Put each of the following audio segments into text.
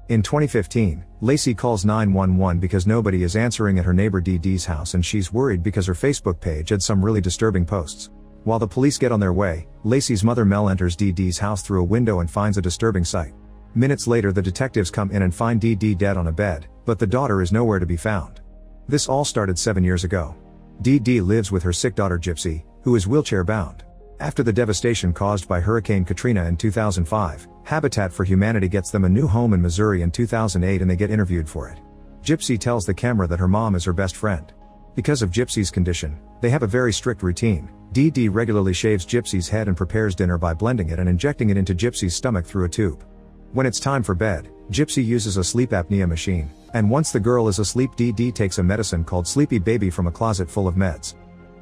In 2015, Lacey calls 911 because nobody is answering at her neighbor Dee Dee's house, and she's worried because her Facebook page had some really disturbing posts. While the police get on their way, Lacey's mother Mel enters Dee Dee's house through a window and finds a disturbing sight. Minutes later, the detectives come in and find Dee Dee dead on a bed, but the daughter is nowhere to be found. This all started 7 years ago. Dee Dee lives with her sick daughter Gypsy, who is wheelchair bound. After the devastation caused by Hurricane Katrina in 2005, Habitat for Humanity gets them a new home in Missouri in 2008 and they get interviewed for it. Gypsy tells the camera that her mom is her best friend. Because of Gypsy's condition, they have a very strict routine. Dee Dee regularly shaves Gypsy's head and prepares dinner by blending it and injecting it into Gypsy's stomach through a tube. When it's time for bed, Gypsy uses a sleep apnea machine, and once the girl is asleep, Dee Dee takes a medicine called Sleepy Baby from a closet full of meds.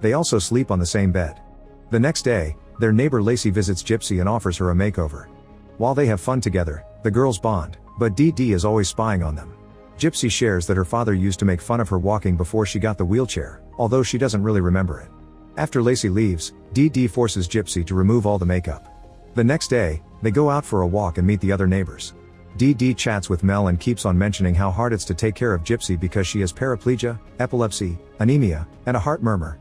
They also sleep on the same bed. The next day, their neighbor Lacey visits Gypsy and offers her a makeover. While they have fun together, the girls bond, but Dee Dee is always spying on them. Gypsy shares that her father used to make fun of her walking before she got the wheelchair, although she doesn't really remember it. After Lacey leaves, Dee Dee forces Gypsy to remove all the makeup. The next day, they go out for a walk and meet the other neighbors. Dee Dee chats with Mel and keeps on mentioning how hard it's to take care of Gypsy because she has paraplegia, epilepsy, anemia, and a heart murmur.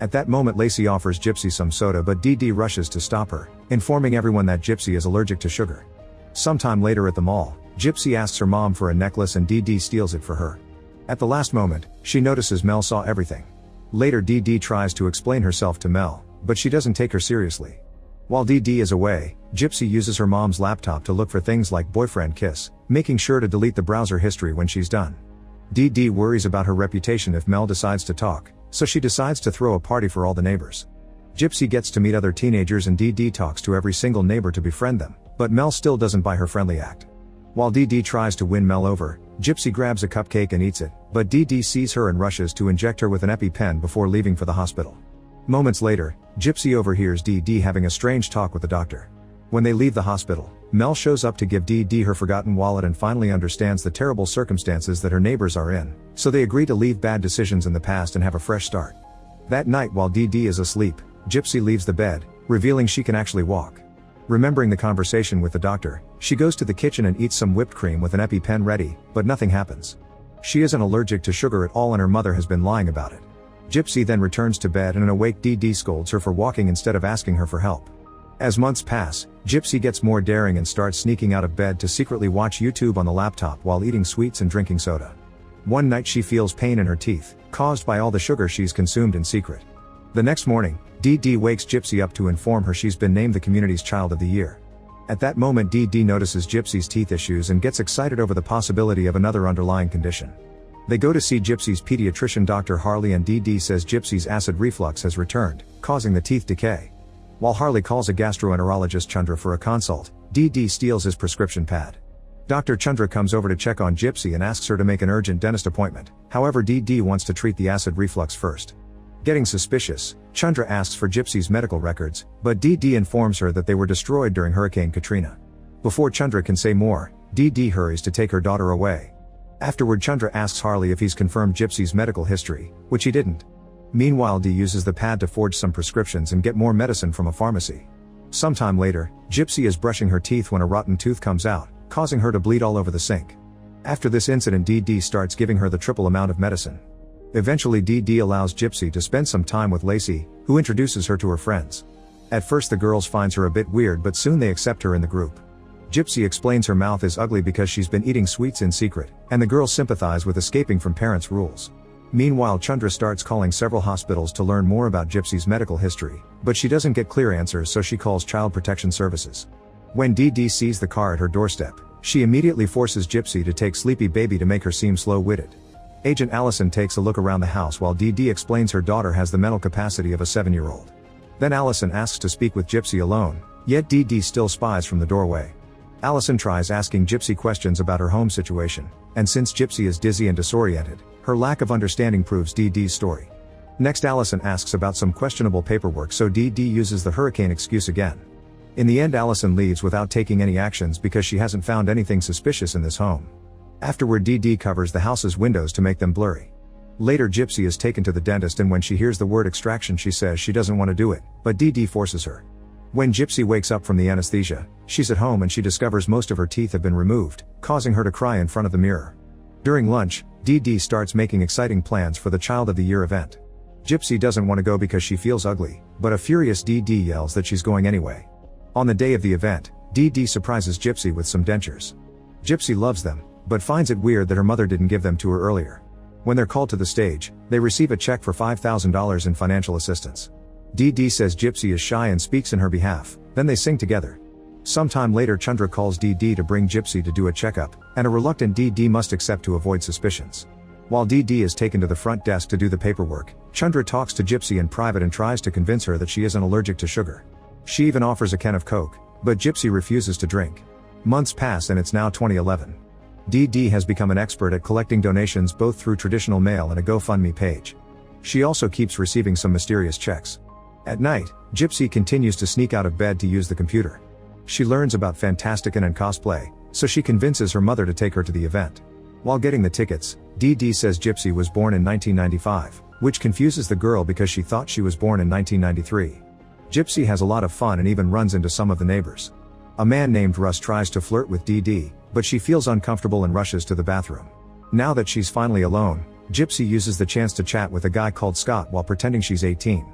At that moment, Lacey offers Gypsy some soda, but Dee Dee rushes to stop her, informing everyone that Gypsy is allergic to sugar. Sometime later at the mall, Gypsy asks her mom for a necklace and Dee Dee steals it for her. At the last moment, she notices Mel saw everything. Later, Dee Dee tries to explain herself to Mel, but she doesn't take her seriously. While Dee Dee is away, Gypsy uses her mom's laptop to look for things like boyfriend kiss, making sure to delete the browser history when she's done. Dee Dee worries about her reputation if Mel decides to talk, so she decides to throw a party for all the neighbors. Gypsy gets to meet other teenagers and Dee Dee talks to every single neighbor to befriend them, but Mel still doesn't buy her friendly act. While Dee Dee tries to win Mel over, Gypsy grabs a cupcake and eats it, but Dee Dee sees her and rushes to inject her with an EpiPen before leaving for the hospital. Moments later, Gypsy overhears Dee Dee having a strange talk with the doctor. When they leave the hospital, Mel shows up to give Dee Dee her forgotten wallet and finally understands the terrible circumstances that her neighbors are in, so they agree to leave bad decisions in the past and have a fresh start. That night, while Dee Dee is asleep, Gypsy leaves the bed, revealing she can actually walk. Remembering the conversation with the doctor, she goes to the kitchen and eats some whipped cream with an EpiPen ready, but nothing happens. She isn't allergic to sugar at all and her mother has been lying about it. Gypsy then returns to bed and an awake Dee Dee scolds her for walking instead of asking her for help. As months pass, Gypsy gets more daring and starts sneaking out of bed to secretly watch YouTube on the laptop while eating sweets and drinking soda. One night she feels pain in her teeth, caused by all the sugar she's consumed in secret. The next morning, Dee Dee wakes Gypsy up to inform her she's been named the community's Child of the Year. At that moment, Dee Dee notices Gypsy's teeth issues and gets excited over the possibility of another underlying condition. They go to see Gypsy's pediatrician Dr. Harley and Dee Dee says Gypsy's acid reflux has returned, causing the teeth decay. While Harley calls a gastroenterologist Chandra for a consult, Dee Dee steals his prescription pad. Dr. Chandra comes over to check on Gypsy and asks her to make an urgent dentist appointment. However, Dee Dee wants to treat the acid reflux first. Getting suspicious, Chandra asks for Gypsy's medical records, but Dee Dee informs her that they were destroyed during Hurricane Katrina. Before Chandra can say more, Dee Dee hurries to take her daughter away. Afterward, Chandra asks Harley if he's confirmed Gypsy's medical history, which he didn't. Meanwhile, Dee uses the pad to forge some prescriptions and get more medicine from a pharmacy. Sometime later, Gypsy is brushing her teeth when a rotten tooth comes out, causing her to bleed all over the sink. After this incident, Dee Dee starts giving her the triple amount of medicine. Eventually, Dee Dee allows Gypsy to spend some time with Lacey, who introduces her to her friends. At first the girls finds her a bit weird, but soon they accept her in the group. Gypsy explains her mouth is ugly because she's been eating sweets in secret, and the girls sympathize with escaping from parents' rules. Meanwhile, Chandra starts calling several hospitals to learn more about Gypsy's medical history, but she doesn't get clear answers, so she calls Child Protection Services. When Dee Dee sees the car at her doorstep, she immediately forces Gypsy to take Sleepy Baby to make her seem slow-witted. Agent Allison takes a look around the house while Dee Dee explains her daughter has the mental capacity of a 7-year-old. Then Allison asks to speak with Gypsy alone, yet Dee Dee still spies from the doorway. Allison tries asking Gypsy questions about her home situation, and since Gypsy is dizzy and disoriented, her lack of understanding proves Dee Dee's story. Next, Allison asks about some questionable paperwork, so Dee Dee uses the hurricane excuse again. In the end, Allison leaves without taking any actions because she hasn't found anything suspicious in this home. Afterward, Dee Dee covers the house's windows to make them blurry. Later, Gypsy is taken to the dentist, and when she hears the word extraction, she says she doesn't want to do it, but Dee Dee forces her. When Gypsy wakes up from the anesthesia, she's at home and she discovers most of her teeth have been removed, causing her to cry in front of the mirror. During lunch, Dee Dee starts making exciting plans for the Child of the Year event. Gypsy doesn't want to go because she feels ugly, but a furious Dee Dee yells that she's going anyway. On the day of the event, Dee Dee surprises Gypsy with some dentures. Gypsy loves them, but finds it weird that her mother didn't give them to her earlier. When they're called to the stage, they receive a check for $5,000 in financial assistance. Dee Dee says Gypsy is shy and speaks in her behalf, then they sing together. Sometime later Chandra calls Dee Dee to bring Gypsy to do a checkup, and a reluctant Dee Dee must accept to avoid suspicions. While Dee Dee is taken to the front desk to do the paperwork, Chandra talks to Gypsy in private and tries to convince her that she isn't allergic to sugar. She even offers a can of Coke, but Gypsy refuses to drink. Months pass and it's now 2011. Dee Dee has become an expert at collecting donations both through traditional mail and a GoFundMe page. She also keeps receiving some mysterious checks. At night, Gypsy continues to sneak out of bed to use the computer. She learns about Fantastican and cosplay, so she convinces her mother to take her to the event. While getting the tickets, Dee Dee says Gypsy was born in 1995, which confuses the girl because she thought she was born in 1993. Gypsy has a lot of fun and even runs into some of the neighbors. A man named Russ tries to flirt with Dee Dee, but she feels uncomfortable and rushes to the bathroom. Now that she's finally alone, Gypsy uses the chance to chat with a guy called Scott while pretending she's 18.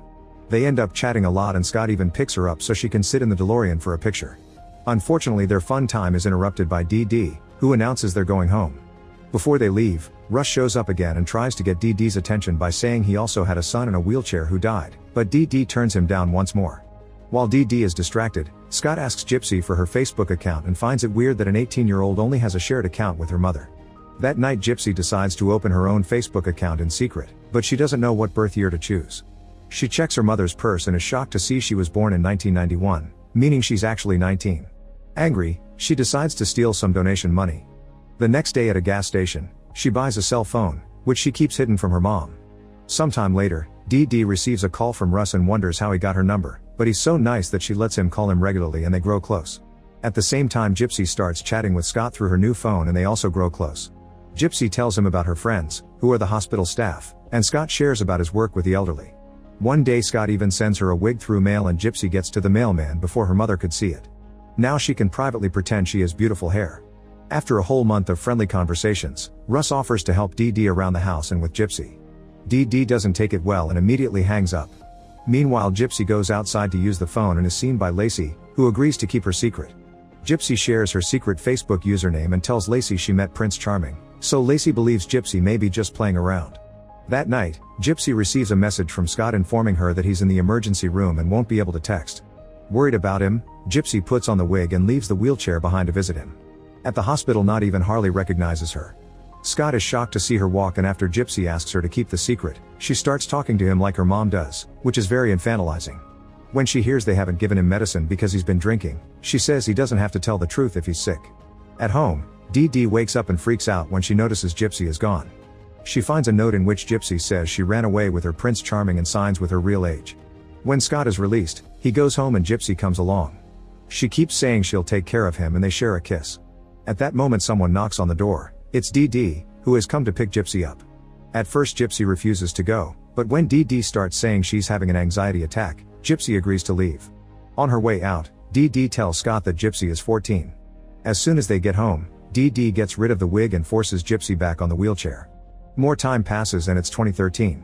They end up chatting a lot and Scott even picks her up so she can sit in the DeLorean for a picture. Unfortunately, their fun time is interrupted by Dee Dee, who announces they're going home. Before they leave, Russ shows up again and tries to get Dee Dee's attention by saying he also had a son in a wheelchair who died, but Dee Dee turns him down once more. While Dee Dee is distracted, Scott asks Gypsy for her Facebook account and finds it weird that an 18-year-old only has a shared account with her mother. That night Gypsy decides to open her own Facebook account in secret, but she doesn't know what birth year to choose. She checks her mother's purse and is shocked to see she was born in 1991, meaning she's actually 19. Angry, she decides to steal some donation money. The next day at a gas station, she buys a cell phone, which she keeps hidden from her mom. Sometime later, Dee Dee receives a call from Russ and wonders how he got her number, but he's so nice that she lets him call him regularly and they grow close. At the same time Gypsy starts chatting with Scott through her new phone and they also grow close. Gypsy tells him about her friends, who are the hospital staff, and Scott shares about his work with the elderly. One day Scott even sends her a wig through mail and Gypsy gets to the mailman before her mother could see it. Now she can privately pretend she has beautiful hair. After a whole month of friendly conversations, Russ offers to help Dee Dee around the house and with Gypsy. Dee Dee doesn't take it well and immediately hangs up. Meanwhile Gypsy goes outside to use the phone and is seen by Lacey, who agrees to keep her secret. Gypsy shares her secret Facebook username and tells Lacey she met Prince Charming, so Lacey believes Gypsy may be just playing around. That night, Gypsy receives a message from Scott informing her that he's in the emergency room and won't be able to text. Worried about him, Gypsy puts on the wig and leaves the wheelchair behind to visit him. At the hospital not even Harley recognizes her. Scott is shocked to see her walk and after Gypsy asks her to keep the secret, she starts talking to him like her mom does, which is very infantilizing. When she hears they haven't given him medicine because he's been drinking, she says he doesn't have to tell the truth if he's sick. At home, Dee Dee wakes up and freaks out when she notices Gypsy is gone. She finds a note in which Gypsy says she ran away with her Prince Charming and signs with her real age. When Scott is released, he goes home and Gypsy comes along. She keeps saying she'll take care of him and they share a kiss. At that moment someone knocks on the door. It's Dee Dee, who has come to pick Gypsy up. At first Gypsy refuses to go, but when Dee Dee starts saying she's having an anxiety attack, Gypsy agrees to leave. On her way out, Dee Dee tells Scott that Gypsy is 14. As soon as they get home, Dee Dee gets rid of the wig and forces Gypsy back on the wheelchair. More time passes and it's 2013.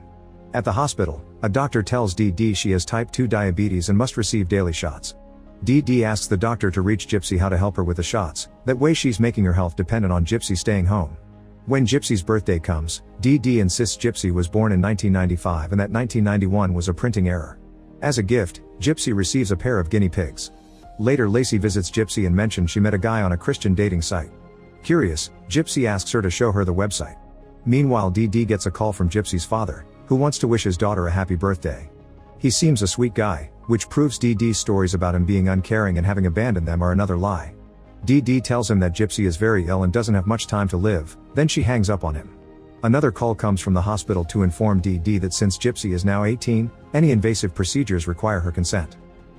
At the hospital, a doctor tells Dee Dee she has type 2 diabetes and must receive daily shots. Dee Dee asks the doctor to reach Gypsy how to help her with the shots, that way she's making her health dependent on Gypsy staying home. When Gypsy's birthday comes, Dee Dee insists Gypsy was born in 1995 and that 1991 was a printing error. As a gift, Gypsy receives a pair of guinea pigs. Later Lacey visits Gypsy and mentions she met a guy on a Christian dating site. Curious, Gypsy asks her to show her the website. Meanwhile Dee Dee gets a call from Gypsy's father, who wants to wish his daughter a happy birthday. He seems a sweet guy, which proves Dee Dee's stories about him being uncaring and having abandoned them are another lie. Dee Dee tells him that Gypsy is very ill and doesn't have much time to live, then she hangs up on him. Another call comes from the hospital to inform Dee Dee that since Gypsy is now 18, any invasive procedures require her consent.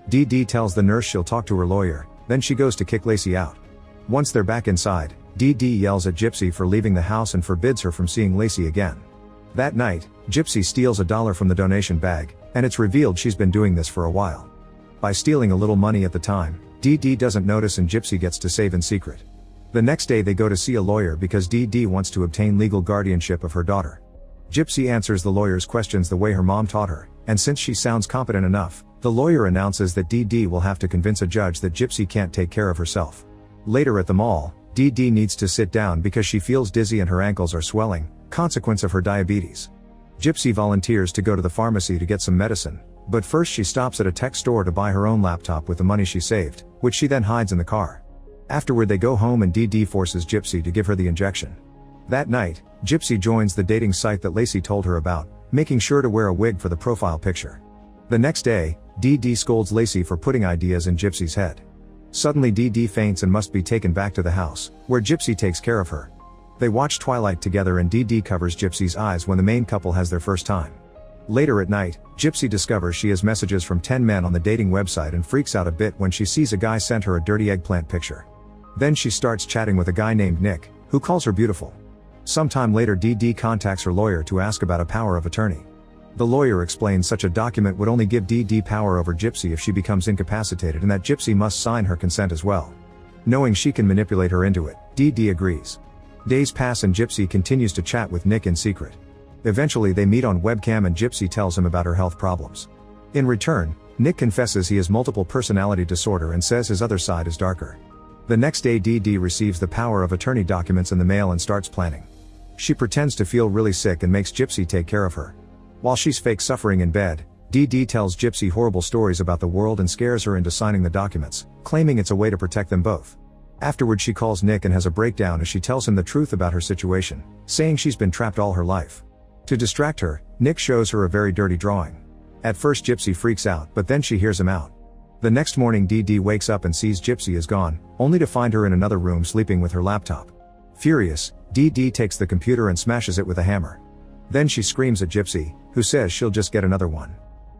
Dee Dee tells the nurse she'll talk to her lawyer, then she goes to kick Lacey out. Once they're back inside, Dee Dee yells at Gypsy for leaving the house and forbids her from seeing Lacey again. That night, Gypsy steals $1 from the donation bag, and it's revealed she's been doing this for a while. By stealing a little money at the time, Dee Dee doesn't notice and Gypsy gets to save in secret. The next day they go to see a lawyer because Dee Dee wants to obtain legal guardianship of her daughter. Gypsy answers the lawyer's questions the way her mom taught her, and since she sounds competent enough, the lawyer announces that Dee Dee will have to convince a judge that Gypsy can't take care of herself. Later at the mall, Dee Dee needs to sit down because she feels dizzy and her ankles are swelling, consequence of her diabetes. Gypsy volunteers to go to the pharmacy to get some medicine, but first she stops at a tech store to buy her own laptop with the money she saved, which she then hides in the car. Afterward they go home and Dee Dee forces Gypsy to give her the injection. That night, Gypsy joins the dating site that Lacey told her about, making sure to wear a wig for the profile picture. The next day, Dee Dee scolds Lacey for putting ideas in Gypsy's head. Suddenly Dee Dee faints and must be taken back to the house, where Gypsy takes care of her. They watch Twilight together and Dee Dee covers Gypsy's eyes when the main couple has their first time. Later at night, Gypsy discovers she has messages from 10 men on the dating website and freaks out a bit when she sees a guy sent her a dirty eggplant picture. Then she starts chatting with a guy named Nick, who calls her beautiful. Sometime later Dee Dee contacts her lawyer to ask about a power of attorney. The lawyer explains such a document would only give Dee Dee power over Gypsy if she becomes incapacitated and that Gypsy must sign her consent as well. Knowing she can manipulate her into it, Dee Dee agrees. Days pass and Gypsy continues to chat with Nick in secret. Eventually they meet on webcam and Gypsy tells him about her health problems. In return, Nick confesses he has multiple personality disorder and says his other side is darker. The next day Dee Dee receives the power of attorney documents in the mail and starts planning. She pretends to feel really sick and makes Gypsy take care of her. While she's fake suffering in bed, Dee Dee tells Gypsy horrible stories about the world and scares her into signing the documents, claiming it's a way to protect them both. Afterward she calls Nick and has a breakdown as she tells him the truth about her situation, saying she's been trapped all her life. To distract her, Nick shows her a very dirty drawing. At first Gypsy freaks out, but then she hears him out. The next morning Dee Dee wakes up and sees Gypsy is gone, only to find her in another room sleeping with her laptop. Furious, Dee Dee takes the computer and smashes it with a hammer. Then she screams at Gypsy, who says she'll just get another one.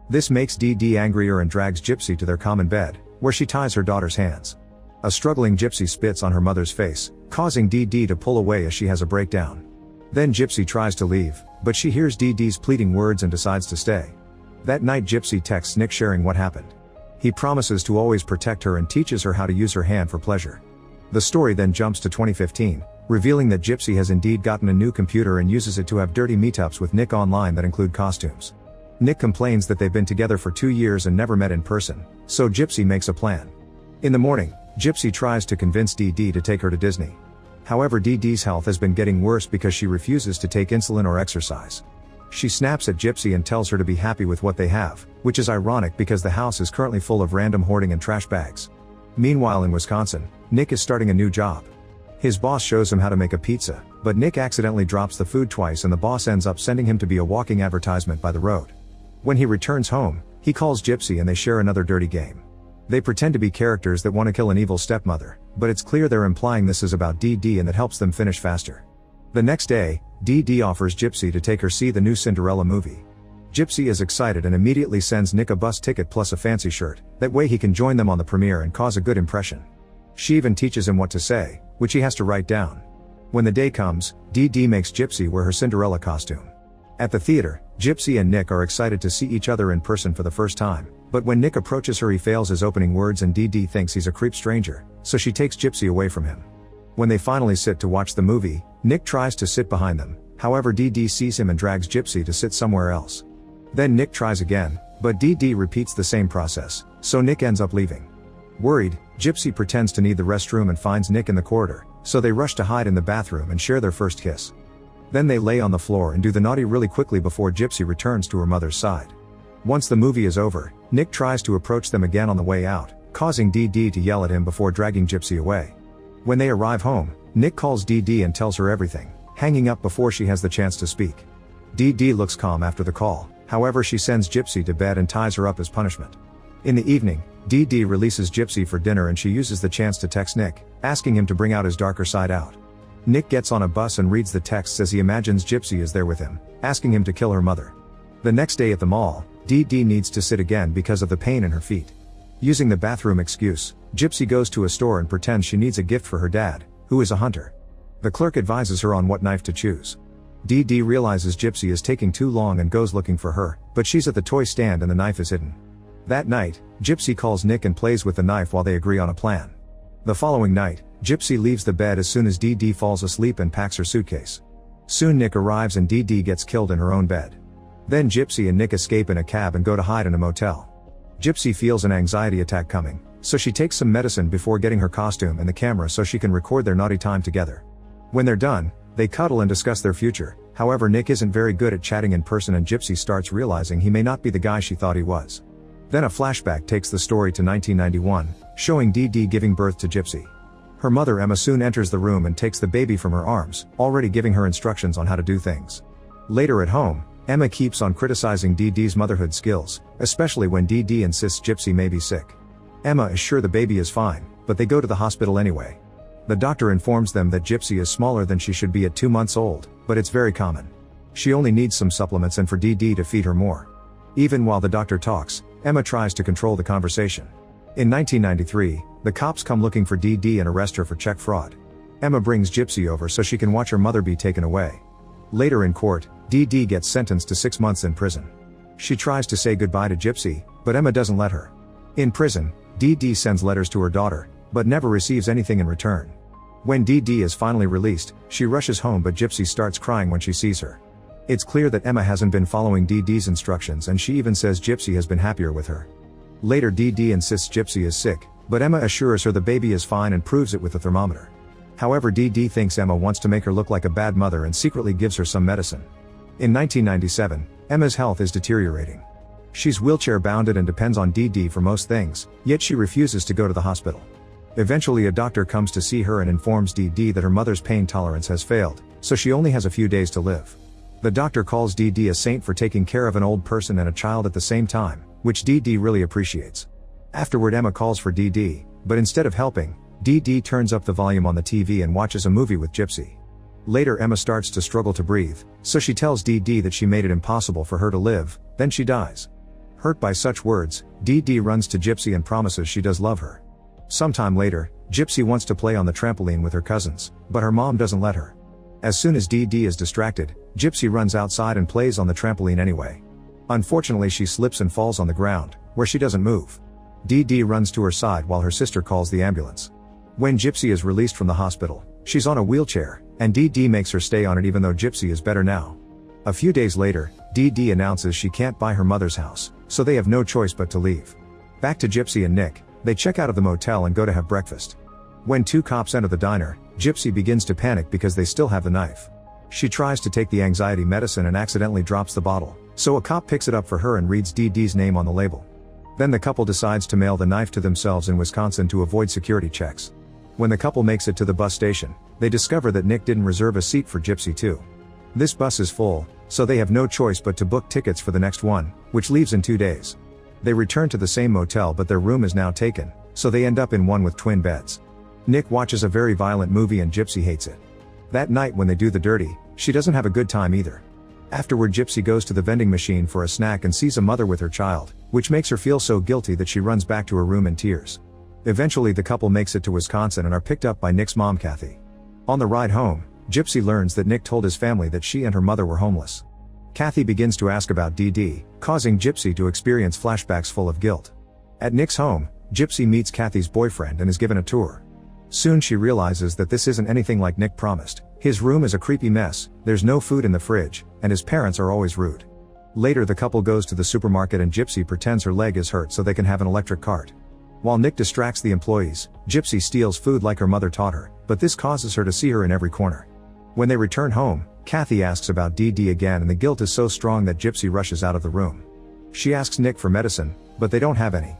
This makes Dee Dee angrier and drags Gypsy to their common bed, where she ties her daughter's hands. A struggling Gypsy spits on her mother's face, causing Dee Dee to pull away as she has a breakdown. Then Gypsy tries to leave, but she hears Dee Dee's pleading words and decides to stay. That night Gypsy texts Nick sharing what happened. He promises to always protect her and teaches her how to use her hand for pleasure. The story then jumps to 2015, revealing that Gypsy has indeed gotten a new computer and uses it to have dirty meetups with Nick online that include costumes. Nick complains that they've been together for 2 years and never met in person, so Gypsy makes a plan. In the morning, Gypsy tries to convince Dee Dee to take her to Disney. However, Dee Dee's health has been getting worse because she refuses to take insulin or exercise. She snaps at Gypsy and tells her to be happy with what they have, which is ironic because the house is currently full of random hoarding and trash bags. Meanwhile in Wisconsin, Nick is starting a new job. His boss shows him how to make a pizza, but Nick accidentally drops the food twice and the boss ends up sending him to be a walking advertisement by the road. When he returns home, he calls Gypsy and they share another dirty game. They pretend to be characters that want to kill an evil stepmother, but it's clear they're implying this is about Dee Dee and that helps them finish faster. The next day, Dee Dee offers Gypsy to take her see the new Cinderella movie. Gypsy is excited and immediately sends Nick a bus ticket plus a fancy shirt, that way he can join them on the premiere and cause a good impression. She even teaches him what to say, which he has to write down. When the day comes, Dee Dee makes Gypsy wear her Cinderella costume. At the theater, Gypsy and Nick are excited to see each other in person for the first time, but when Nick approaches her he fails his opening words and Dee Dee thinks he's a creep stranger, so she takes Gypsy away from him. When they finally sit to watch the movie, Nick tries to sit behind them, however Dee Dee sees him and drags Gypsy to sit somewhere else. Then Nick tries again, but Dee Dee repeats the same process, so Nick ends up leaving. Worried, Gypsy pretends to need the restroom and finds Nick in the corridor, so they rush to hide in the bathroom and share their first kiss. Then they lay on the floor and do the naughty really quickly before Gypsy returns to her mother's side. Once the movie is over, Nick tries to approach them again on the way out, causing Dee Dee to yell at him before dragging Gypsy away. When they arrive home, Nick calls Dee Dee and tells her everything, hanging up before she has the chance to speak. Dee Dee looks calm after the call, however she sends Gypsy to bed and ties her up as punishment. In the evening, Dee Dee releases Gypsy for dinner and she uses the chance to text Nick, asking him to bring out his darker side out. Nick gets on a bus and reads the texts as he imagines Gypsy is there with him, asking him to kill her mother. The next day at the mall, Dee Dee needs to sit again because of the pain in her feet. Using the bathroom excuse, Gypsy goes to a store and pretends she needs a gift for her dad, who is a hunter. The clerk advises her on what knife to choose. Dee Dee realizes Gypsy is taking too long and goes looking for her, but she's at the toy stand and the knife is hidden. That night, Gypsy calls Nick and plays with the knife while they agree on a plan. The following night, Gypsy leaves the bed as soon as Dee Dee falls asleep and packs her suitcase. Soon Nick arrives and Dee Dee gets killed in her own bed. Then Gypsy and Nick escape in a cab and go to hide in a motel. Gypsy feels an anxiety attack coming, so she takes some medicine before getting her costume and the camera so she can record their naughty time together. When they're done, they cuddle and discuss their future. However, Nick isn't very good at chatting in person and Gypsy starts realizing he may not be the guy she thought he was. Then a flashback takes the story to 1991, showing Dee Dee giving birth to Gypsy. Her mother Emma soon enters the room and takes the baby from her arms, already giving her instructions on how to do things. Later at home, Emma keeps on criticizing Dee Dee's motherhood skills, especially when Dee Dee insists Gypsy may be sick. Emma is sure the baby is fine, but they go to the hospital anyway. The doctor informs them that Gypsy is smaller than she should be at 2 months old, but it's very common. She only needs some supplements and for Dee Dee to feed her more. Even while the doctor talks, Emma tries to control the conversation. In 1993, the cops come looking for Dee Dee and arrest her for check fraud. Emma brings Gypsy over so she can watch her mother be taken away. Later in court, Dee Dee gets sentenced to 6 months in prison. She tries to say goodbye to Gypsy, but Emma doesn't let her. In prison, Dee Dee sends letters to her daughter, but never receives anything in return. When Dee Dee is finally released, she rushes home but Gypsy starts crying when she sees her. It's clear that Emma hasn't been following Dee Dee's instructions and she even says Gypsy has been happier with her. Later Dee Dee insists Gypsy is sick, but Emma assures her the baby is fine and proves it with a thermometer. However, Dee Dee thinks Emma wants to make her look like a bad mother and secretly gives her some medicine. In 1997, Emma's health is deteriorating. She's wheelchair bounded and depends on Dee Dee for most things, yet she refuses to go to the hospital. Eventually a doctor comes to see her and informs Dee Dee that her mother's pain tolerance has failed, so she only has a few days to live. The doctor calls Dee Dee a saint for taking care of an old person and a child at the same time, which Dee Dee really appreciates. Afterward Emma calls for Dee Dee, but instead of helping, Dee Dee turns up the volume on the TV and watches a movie with Gypsy. Later Emma starts to struggle to breathe, so she tells Dee Dee that she made it impossible for her to live, then she dies. Hurt by such words, Dee Dee runs to Gypsy and promises she does love her. Sometime later, Gypsy wants to play on the trampoline with her cousins, but her mom doesn't let her. As soon as Dee Dee is distracted, Gypsy runs outside and plays on the trampoline anyway. Unfortunately she slips and falls on the ground, where she doesn't move. Dee Dee runs to her side while her sister calls the ambulance. When Gypsy is released from the hospital, she's on a wheelchair, and Dee Dee makes her stay on it even though Gypsy is better now. A few days later, Dee Dee announces she can't buy her mother's house, so they have no choice but to leave. Back to Gypsy and Nick, they check out of the motel and go to have breakfast. When 2 cops enter the diner, Gypsy begins to panic because they still have the knife. She tries to take the anxiety medicine and accidentally drops the bottle, so a cop picks it up for her and reads Dee Dee's name on the label. Then the couple decides to mail the knife to themselves in Wisconsin to avoid security checks. When the couple makes it to the bus station, they discover that Nick didn't reserve a seat for Gypsy too. This bus is full, so they have no choice but to book tickets for the next one, which leaves in 2 days. They return to the same motel but their room is now taken, so they end up in one with twin beds. Nick watches a very violent movie and Gypsy hates it. That night when they do the dirty, she doesn't have a good time either. Afterward Gypsy goes to the vending machine for a snack and sees a mother with her child, which makes her feel so guilty that she runs back to her room in tears. Eventually the couple makes it to Wisconsin and are picked up by Nick's mom Kathy. On the ride home, Gypsy learns that Nick told his family that she and her mother were homeless. Kathy begins to ask about Dee Dee, causing Gypsy to experience flashbacks full of guilt. At Nick's home, Gypsy meets Kathy's boyfriend and is given a tour. Soon she realizes that this isn't anything like Nick promised. His room is a creepy mess, there's no food in the fridge, and his parents are always rude. Later the couple goes to the supermarket and Gypsy pretends her leg is hurt so they can have an electric cart. While Nick distracts the employees, Gypsy steals food like her mother taught her, but this causes her to see her in every corner. When they return home, Kathy asks about Dee Dee again and the guilt is so strong that Gypsy rushes out of the room. She asks Nick for medicine, but they don't have any.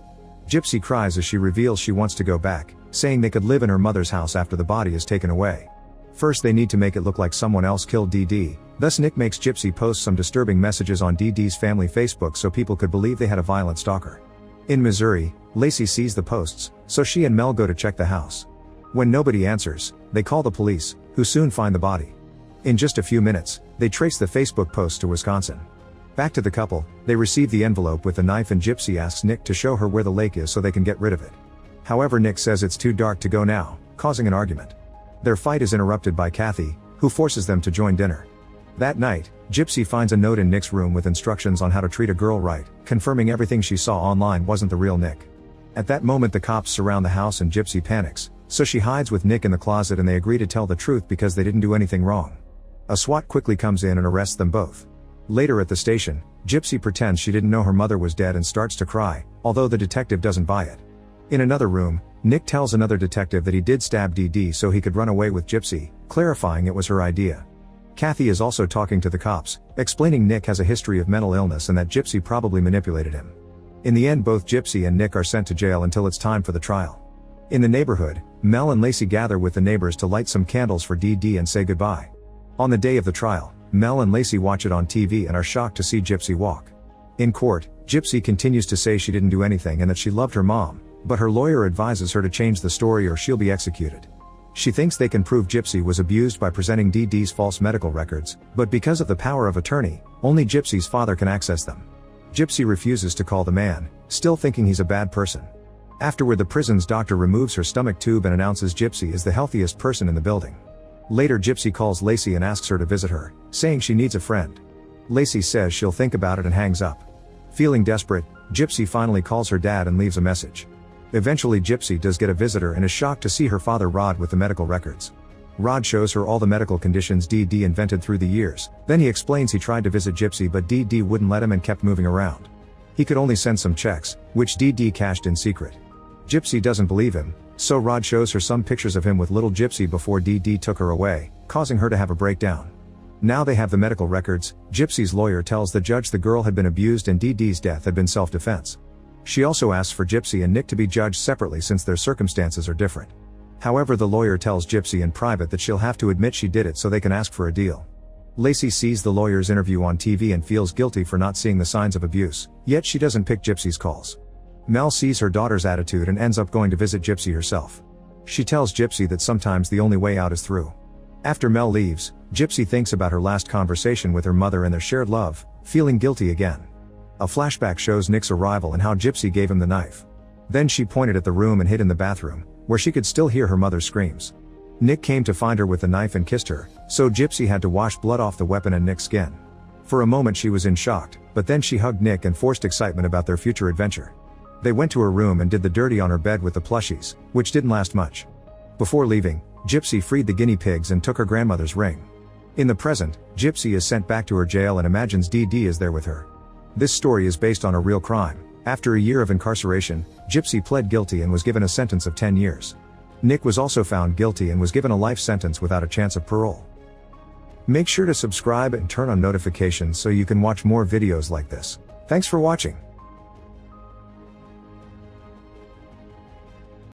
Gypsy cries as she reveals she wants to go back, saying they could live in her mother's house after the body is taken away. First they need to make it look like someone else killed Dee Dee, thus Nick makes Gypsy post some disturbing messages on Dee Dee's family Facebook so people could believe they had a violent stalker. In Missouri, Lacey sees the posts, so she and Mel go to check the house. When nobody answers, they call the police, who soon find the body. In just a few minutes, they trace the Facebook post to Wisconsin. Back to the couple, they receive the envelope with the knife and Gypsy asks Nick to show her where the lake is so they can get rid of it. However, Nick says it's too dark to go now, causing an argument. Their fight is interrupted by Kathy, who forces them to join dinner. That night, Gypsy finds a note in Nick's room with instructions on how to treat a girl right, confirming everything she saw online wasn't the real Nick. At that moment the cops surround the house and Gypsy panics, so she hides with Nick in the closet and they agree to tell the truth because they didn't do anything wrong. A SWAT quickly comes in and arrests them both. Later at the station, Gypsy pretends she didn't know her mother was dead and starts to cry, although the detective doesn't buy it. In another room, Nick tells another detective that he did stab DD so he could run away with Gypsy, clarifying it was her idea. Kathy is also talking to the cops, explaining Nick has a history of mental illness and that Gypsy probably manipulated him. In the end both Gypsy and Nick are sent to jail until it's time for the trial. In the neighborhood, Mel and Lacey gather with the neighbors to light some candles for DD and say goodbye. On the day of the trial, Mel and Lacey watch it on TV and are shocked to see Gypsy walk. In court, Gypsy continues to say she didn't do anything and that she loved her mom, but her lawyer advises her to change the story or she'll be executed. She thinks they can prove Gypsy was abused by presenting DD's false medical records, but because of the power of attorney, only Gypsy's father can access them. Gypsy refuses to call the man, still thinking he's a bad person. Afterward the prison's doctor removes her stomach tube and announces Gypsy is the healthiest person in the building. Later Gypsy calls Lacey and asks her to visit her, saying she needs a friend. Lacey says she'll think about it and hangs up. Feeling desperate, Gypsy finally calls her dad and leaves a message. Eventually Gypsy does get a visitor and is shocked to see her father Rod with the medical records. Rod shows her all the medical conditions DD invented through the years, then he explains he tried to visit Gypsy but DD wouldn't let him and kept moving around. He could only send some checks, which DD cashed in secret. Gypsy doesn't believe him, so Rod shows her some pictures of him with little Gypsy before DD took her away, causing her to have a breakdown. Now they have the medical records. Gypsy's lawyer tells the judge the girl had been abused and DD's death had been self-defense. She also asks for Gypsy and Nick to be judged separately since their circumstances are different. However, the lawyer tells Gypsy in private that she'll have to admit she did it so they can ask for a deal. Lacey sees the lawyer's interview on TV and feels guilty for not seeing the signs of abuse, yet she doesn't pick Gypsy's calls. Mel sees her daughter's attitude and ends up going to visit Gypsy herself. She tells Gypsy that sometimes the only way out is through. After Mel leaves, Gypsy thinks about her last conversation with her mother and their shared love, feeling guilty again. A flashback shows Nick's arrival and how Gypsy gave him the knife. Then she pointed at the room and hid in the bathroom, where she could still hear her mother's screams. Nick came to find her with the knife and kissed her, so Gypsy had to wash blood off the weapon and Nick's skin. For a moment she was in shock, but then she hugged Nick and forced excitement about their future adventure. They went to her room and did the dirty on her bed with the plushies, which didn't last much. Before leaving, Gypsy freed the guinea pigs and took her grandmother's ring. In the present, Gypsy is sent back to her jail and imagines DD is there with her. This story is based on a real crime. After a year of incarceration, Gypsy pled guilty and was given a sentence of 10 years. Nick was also found guilty and was given a life sentence without a chance of parole. Make sure to subscribe and turn on notifications so you can watch more videos like this. Thanks for watching.